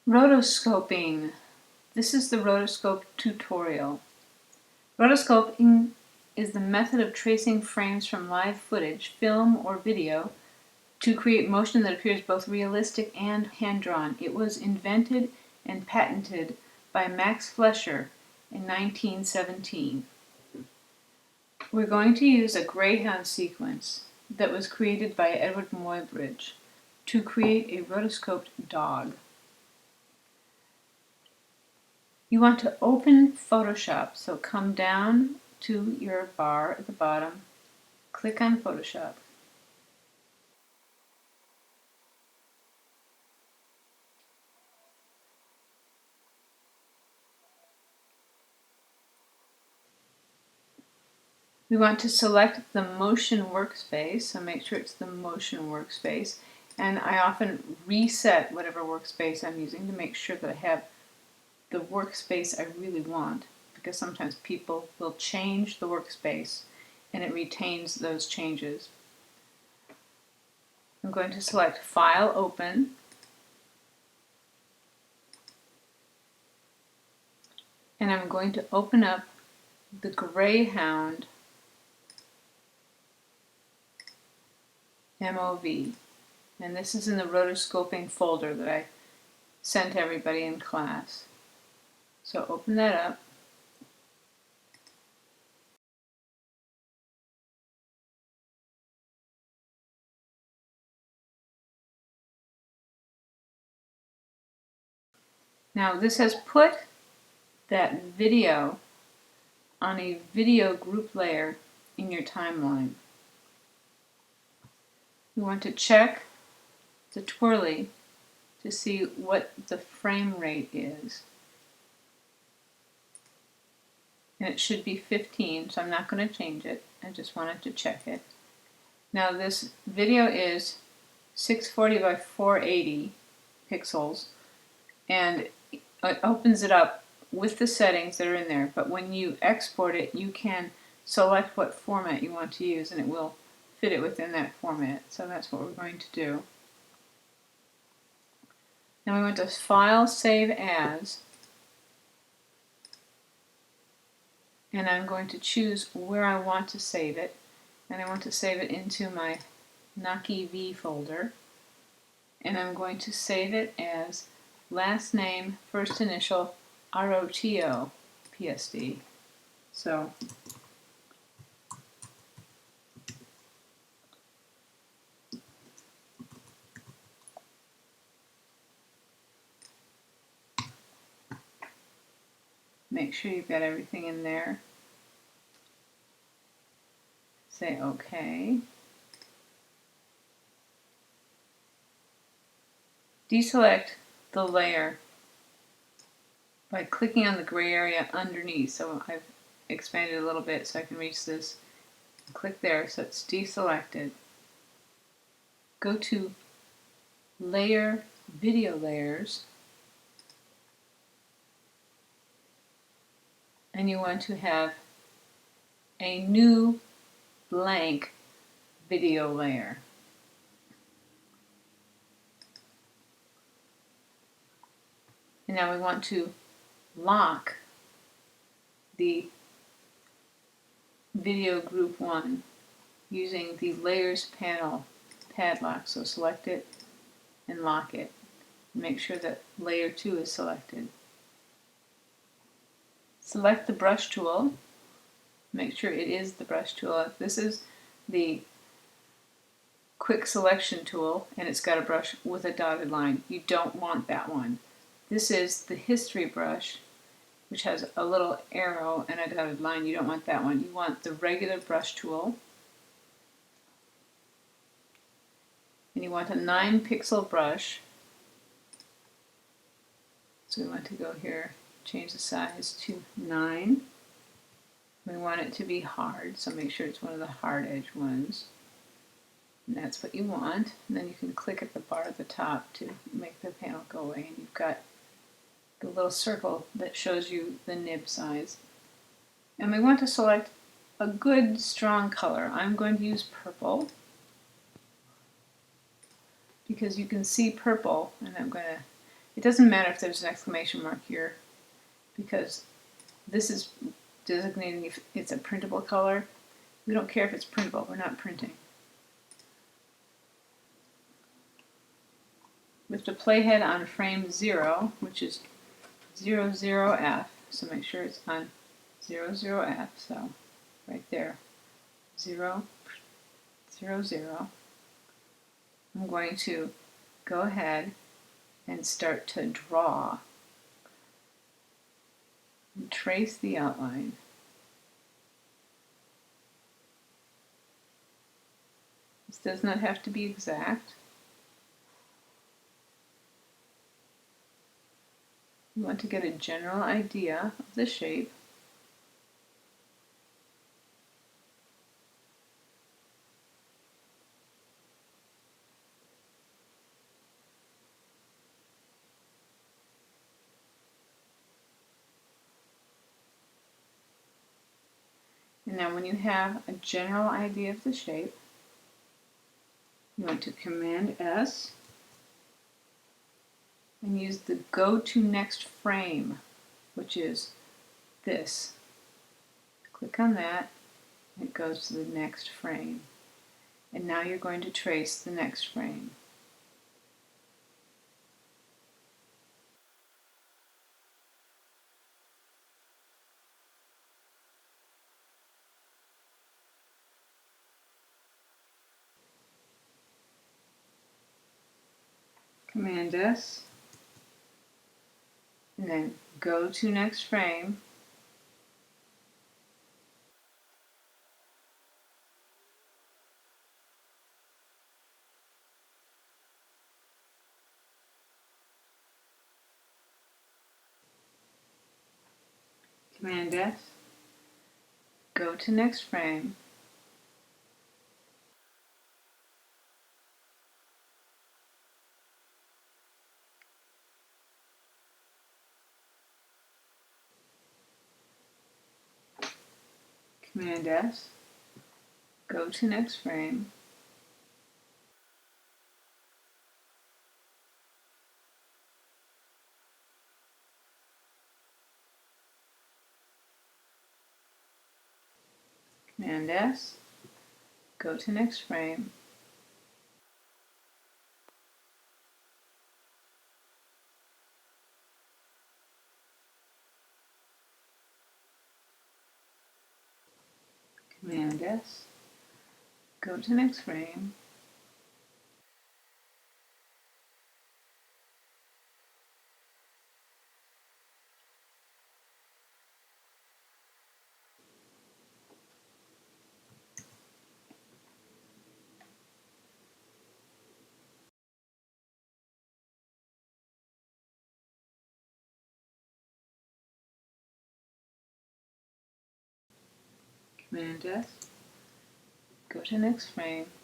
Rotoscoping. This is the rotoscope tutorial. Rotoscoping is the method of tracing frames from live footage, film or video, to create motion that appears both realistic and hand-drawn. It was invented and patented by Max Fleischer in 1917. We're going to use a greyhound sequence that was created by Eadweard Muybridge to create a rotoscoped dog. You want to open Photoshop, so come down to your bar at the bottom, click on Photoshop. We want to select the motion workspace, so make sure it's the motion workspace. And I often reset whatever workspace I'm using to make sure that I have the workspace I really want, because sometimes people will change the workspace and it retains those changes. I'm going to select File, Open, and I'm going to open up the Greyhound MOV. And this is in the rotoscoping folder that I sent everybody in class. So open that up. Now this has put that video on a video group layer in your timeline. We want to check the twirly to see what the frame rate is. And it should be 15, so I'm not going to change it. I just wanted to check it. Now this video is 640 by 480 pixels, and it opens it up with the settings that are in there, but when you export it, you can select what format you want to use and it will fit it within that format. So that's what we're going to do. Now we want to File, Save As, and I'm going to choose where I want to save it, and I want to save it into my Naki V folder, and I'm going to save it as last name, first initial, ROTO, PSD. So make sure you've got everything in there. Say OK. Deselect the layer by clicking on the gray area underneath. So I've expanded a little bit so I can reach this. Click there so it's deselected. Go to Layer, Video Layers, and you want to have a new blank video layer. And now we want to lock the video group 1 using the Layers panel padlock. So select it and lock it. Make sure that layer 2 is selected. Select the brush tool. Make sure it is the brush tool. If this is the quick selection tool and it's got a brush with a dotted line, you don't want that one. This is the history brush, which has a little arrow and a dotted line. You don't want that one. You want the regular brush tool. And you want a 9-pixel brush. So we want to go here, change the size to 9. We want it to be hard, so make sure it's one of the hard edge ones. And that's what you want. And then you can click at the bar at the top to make the panel go away. And you've got the little circle that shows you the nib size. And we want to select a good strong color. I'm going to use purple because you can see purple, and I'm going to It doesn't matter if there's an exclamation mark here, because this is designating if it's a printable color. We don't care if it's printable, we're not printing. With the playhead on frame 0, which is 00F, so make sure it's on 00F, so right there, 0, 0, 0. I'm going to go ahead and start to draw and trace the outline. This does not have to be exact. You want to get a general idea of the shape. And now when you have a general idea of the shape, you want to Command S and use the Go to Next Frame, which is this. Click on that, and it goes to the next frame. And now you're going to trace the next frame. Command S, and then go to next frame. Command S, go to next frame. Command S, go to next frame. Command S, go to next frame. Command S, go to next frame. Command S, go to next frame.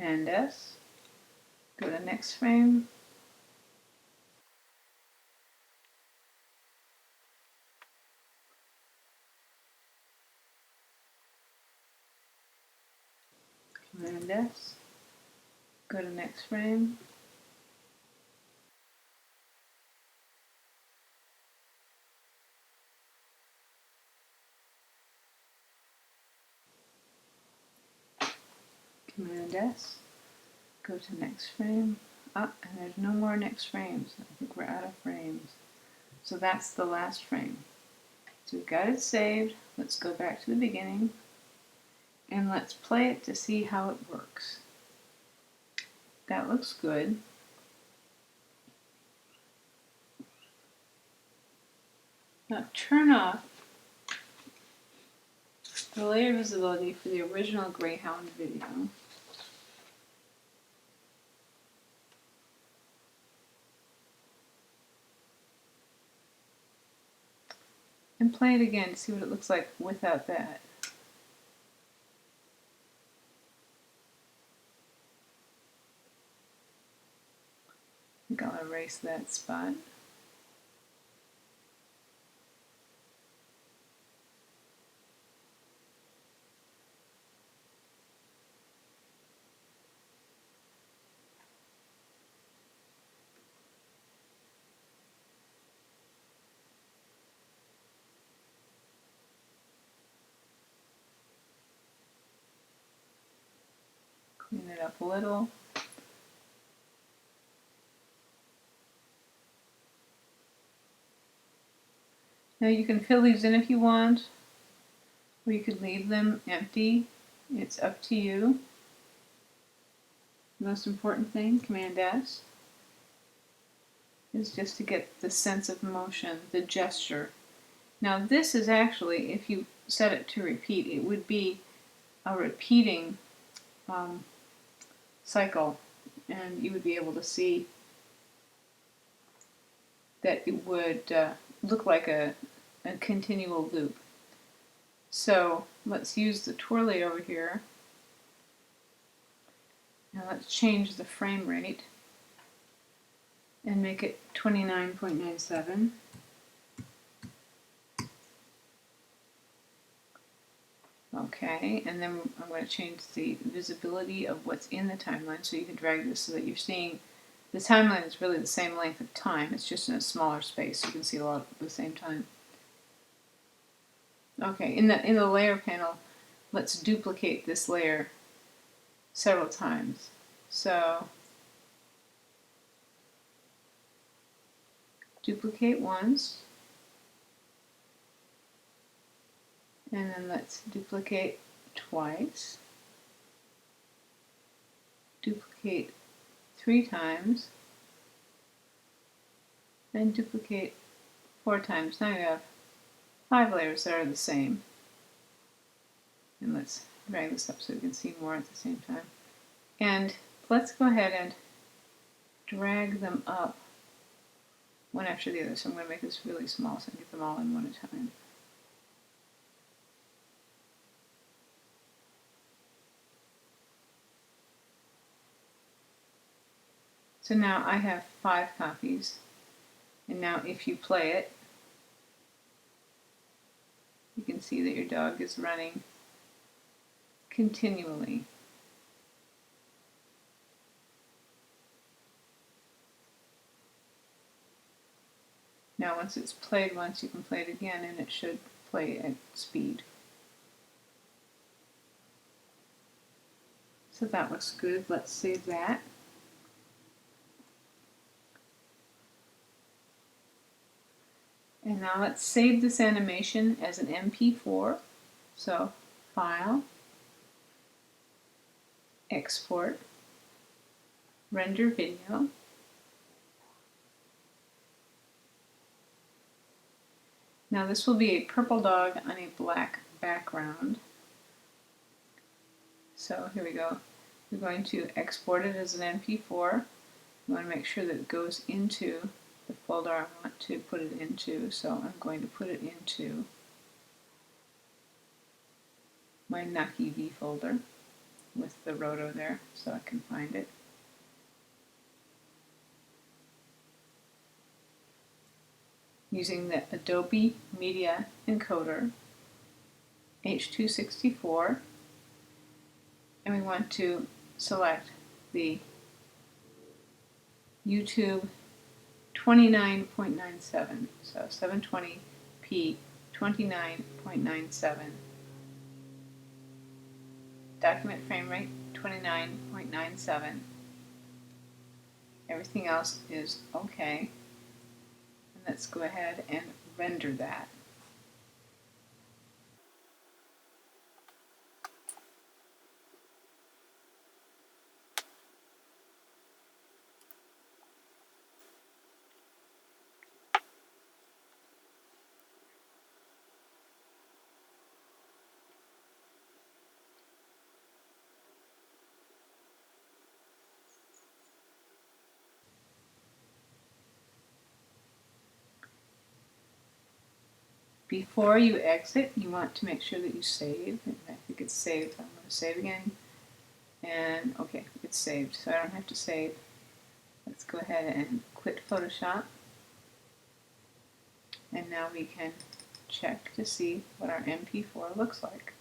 Command S, go to next frame. Command S, go to next frame. Command S, go to next frame. And there's no more next frames. I think we're out of frames. So that's the last frame. So we've got it saved. Let's go back to the beginning and let's play it to see how it works. That looks good. Now turn off the layer visibility for the original Greyhound video. And play it again to see what it looks like without that. I think I'll erase that spot. up a little. Now you can fill these in if you want, or you could leave them empty. It's up to you. The most important thing, Command S, is just to get the sense of motion, the gesture. Now this is actually, if you set it to repeat, it would be a repeating cycle, and you would be able to see that it would look like a continual loop. So let's use the twirly over here. Now let's change the frame rate and make it 29.97. Okay, and then I'm going to change the visibility of what's in the timeline, so you can drag this so that you're seeing the timeline is really the same length of time, it's just in a smaller space, so you can see a lot at the same time. Okay, in the layer panel, let's duplicate this layer several times. So duplicate once, and then let's duplicate twice, duplicate 3 times, and duplicate 4 times. Now you have 5 layers that are the same. And let's drag this up so we can see more at the same time. And let's go ahead and drag them up one after the other. So I'm going to make this really small so I can get them all in one at a time. So now I have 5 copies, and now if you play it, you can see that your dog is running continually. Now once it's played once, you can play it again, and it should play at speed. So that looks good. Let's save that. And now let's save this animation as an MP4. So File, Export, Render Video. Now this will be a purple dog on a black background. So here we go. We're going to export it as an MP4. We want to make sure that it goes into the folder I want to put it into, so I'm going to put it into my Nucky V folder with the roto there so I can find it. Using the Adobe Media Encoder H264, and we want to select the YouTube 29.97, so 720p 29.97. Document frame rate 29.97. Everything else is okay. And let's go ahead and render that. Before you exit, you want to make sure that you save. I think it's saved. I'm going to save again. And okay, it's saved, so I don't have to save. Let's go ahead and quit Photoshop. And now we can check to see what our MP4 looks like.